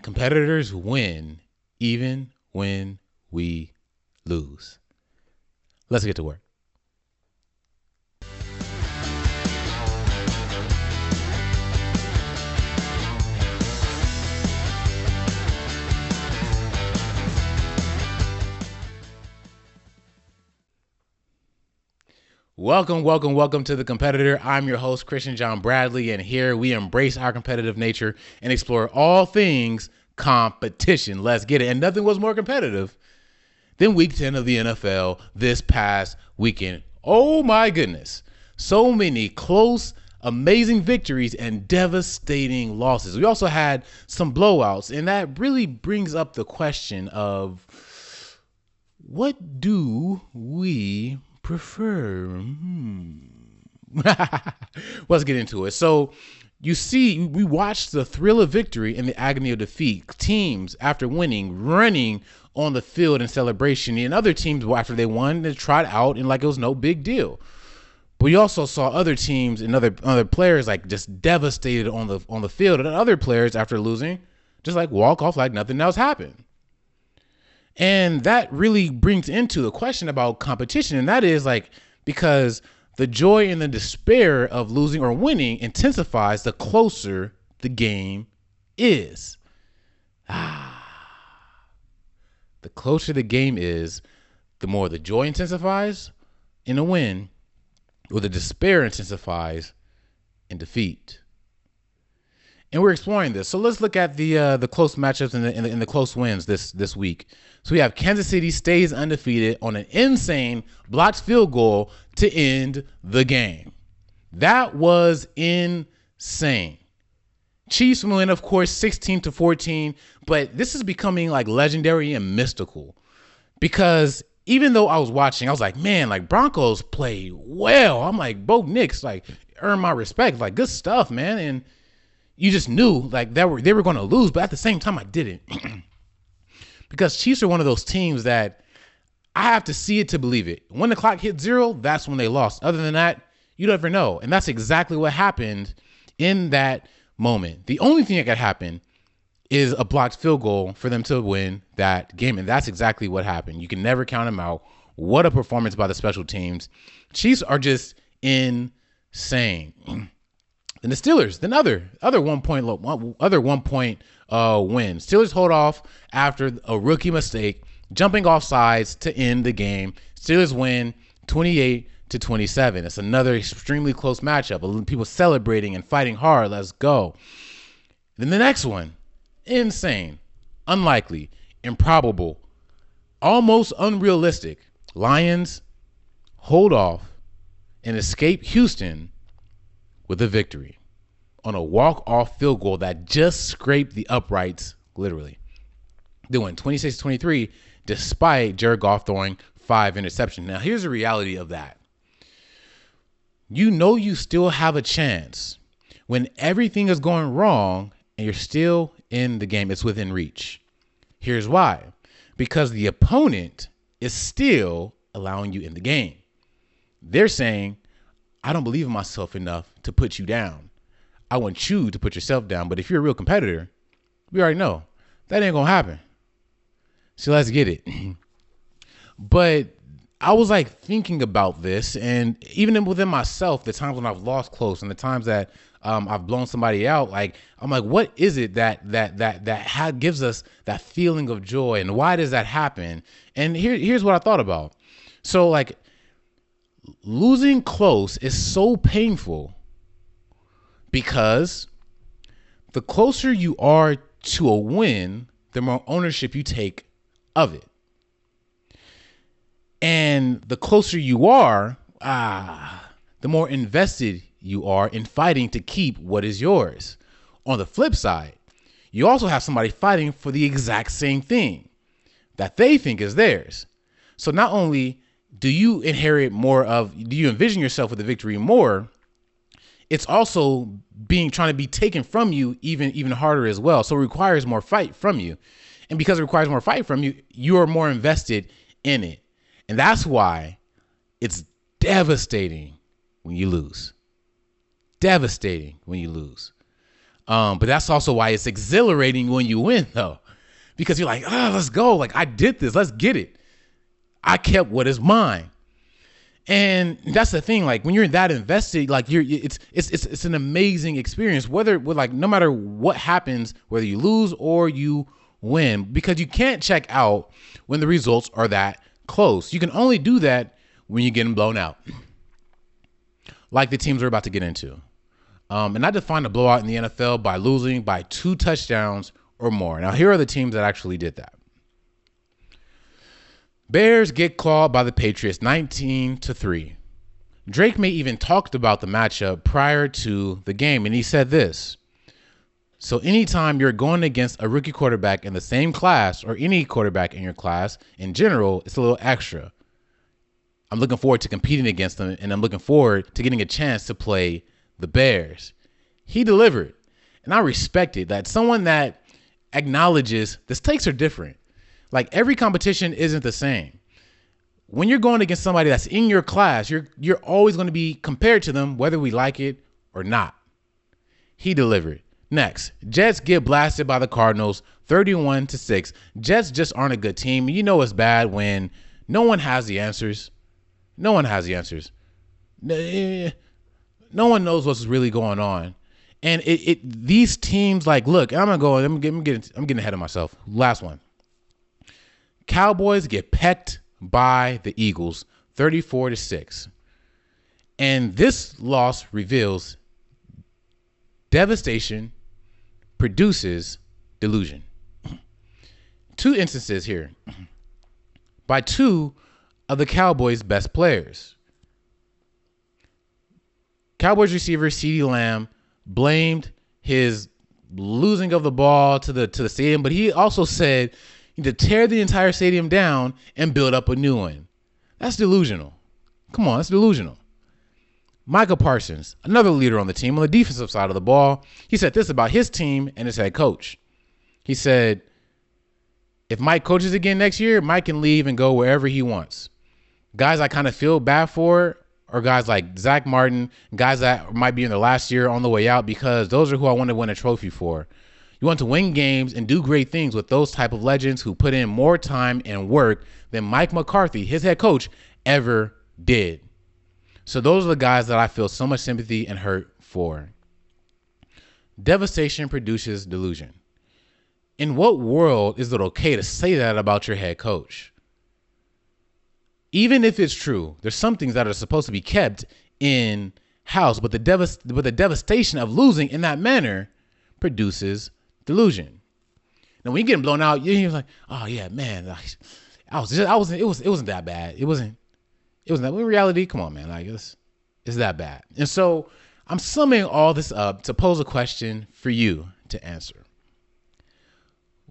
Competitors win even when we lose. Let's get to work. Welcome to The Competitor. I'm your host, Christian John Bradley, and here we embrace our competitive nature and explore all things competition. Let's get it. And nothing was more competitive than week 10 of the NFL this past weekend. Oh my goodness. So many close, amazing victories and devastating losses. We also had some blowouts, and that really brings up the question of what do we prefer? Let's get into it. So you see, we watched the thrill of victory and the agony of defeat. Teams, after winning, running on the field in celebration, and other teams, after they won, they tried out and like it was no big deal. But we also saw other teams and other players like just devastated on the field, and other players after losing just like walk off like nothing else happened. And that really brings into the question about competition. And that is like, because the joy and the despair of losing or winning intensifies the closer the game is. The closer the game is, the more the joy intensifies in a win, or the despair intensifies in defeat. And we're exploring this. So let's look at the close matchups and the close wins this week. So we have Kansas City stays undefeated on an insane blocked field goal to end the game. That was insane. Chiefs win, of course, 16-14. But this is becoming like legendary and mystical, because even though I was watching, I was like, man, like Broncos played well. I'm like, Bo Nix, like, earned my respect. Like, good stuff, man. And you just knew like they were going to lose, but at the same time I didn't. Because Chiefs are one of those teams that I have to see it to believe it. When the clock hit 0, that's when they lost. Other than that, you never know. And that's exactly what happened in that moment. The only thing that could happen is a blocked field goal for them to win that game. And that's exactly what happened. You can never count them out. What a performance by the special teams. Chiefs are just insane. And the Steelers, other 1 point win. Steelers hold off after a rookie mistake, jumping off sides to end the game. Steelers win 28-27. It's another extremely close matchup. People celebrating and fighting hard. Let's go. Then the next one, insane, unlikely, improbable, almost unrealistic. Lions hold off and escape Houston with a victory on a walk-off field goal that just scraped the uprights, literally. They won 26-23 despite Jared Goff throwing 5 interceptions. Now, here's the reality of that. You know you still have a chance when everything is going wrong and you're still in the game. It's within reach. Here's why. Because the opponent is still allowing you in the game. They're saying, I don't believe in myself enough to put you down. I want you to put yourself down. But if you're a real competitor, we already know that ain't going to happen. So let's get it. But I was like thinking about this, and even within myself, the times when I've lost close and the times that I've blown somebody out, like I'm like, what is it that gives us that feeling of joy, and why does that happen? And here's what I thought about. So like, losing close is so painful because the closer you are to a win, the more ownership you take of it. And the closer you are, the more invested you are in fighting to keep what is yours. On the flip side, you also have somebody fighting for the exact same thing that they think is theirs. So not only do you envision yourself with the victory more, it's also trying to be taken from you even harder as well. So it requires more fight from you. And because it requires more fight from you, you are more invested in it. And that's why it's devastating when you lose. Devastating when you lose. But that's also why it's exhilarating when you win, though, because you're like, let's go. Like, I did this. Let's get it. I kept what is mine. And that's the thing. Like, when you're that invested, like it's an amazing experience, no matter what happens, whether you lose or you win, because you can't check out when the results are that close. You can only do that when you're getting blown out, like the teams we're about to get into. And I define a blowout in the NFL by losing by 2 touchdowns or more. Now, here are the teams that actually did that. Bears get clawed by the Patriots 19-3. Drake may even talked about the matchup prior to the game, and he said this: so anytime you're going against a rookie quarterback in the same class, or any quarterback in your class in general, it's a little extra. I'm looking forward to competing against them, and I'm looking forward to getting a chance to play the Bears. He delivered, and I respect it. That someone that acknowledges the stakes are different. Like, every competition isn't the same. When you're going against somebody that's in your class, you're always going to be compared to them, whether we like it or not. He delivered. Next, Jets get blasted by the Cardinals 31-6. Jets just aren't a good team. You know it's bad when no one has the answers. No one has the answers. No one knows what's really going on. And these teams, like, look, I'm getting ahead of myself. Last one. Cowboys get pecked by the Eagles 34-6. And this loss reveals devastation produces delusion. 2 instances here by 2 of the Cowboys' best players. Cowboys receiver CeeDee Lamb blamed his losing of the ball to the stadium, but he also said to tear the entire stadium down and build up a new one. That's delusional. Come on, that's delusional. Micah Parsons, another leader on the team on the defensive side of the ball, he said this about his team and his head coach. He said, if Mike coaches again next year, Mike can leave and go wherever he wants. Guys I kind of feel bad for are guys like Zach Martin, guys that might be in their last year on the way out, because those are who I want to win a trophy for. You want to win games and do great things with those type of legends who put in more time and work than Mike McCarthy, his head coach, ever did. So those are the guys that I feel so much sympathy and hurt for. Devastation produces delusion. In what world is it okay to say that about your head coach? Even if it's true, there's some things that are supposed to be kept in house, but the devastation of losing in that manner produces delusion. Now, when you're getting blown out, you're like, oh yeah, man, it wasn't that bad. It wasn't that. In reality, come on, man, like it's that bad. And so I'm summing all this up to pose a question for you to answer.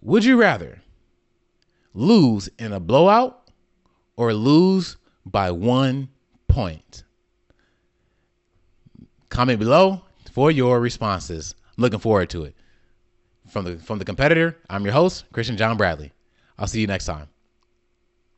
Would you rather lose in a blowout or lose by 1 point? Comment below for your responses. I'm looking forward to it. From the competitor, I'm your host, Christian John Bradley. I'll see you next time.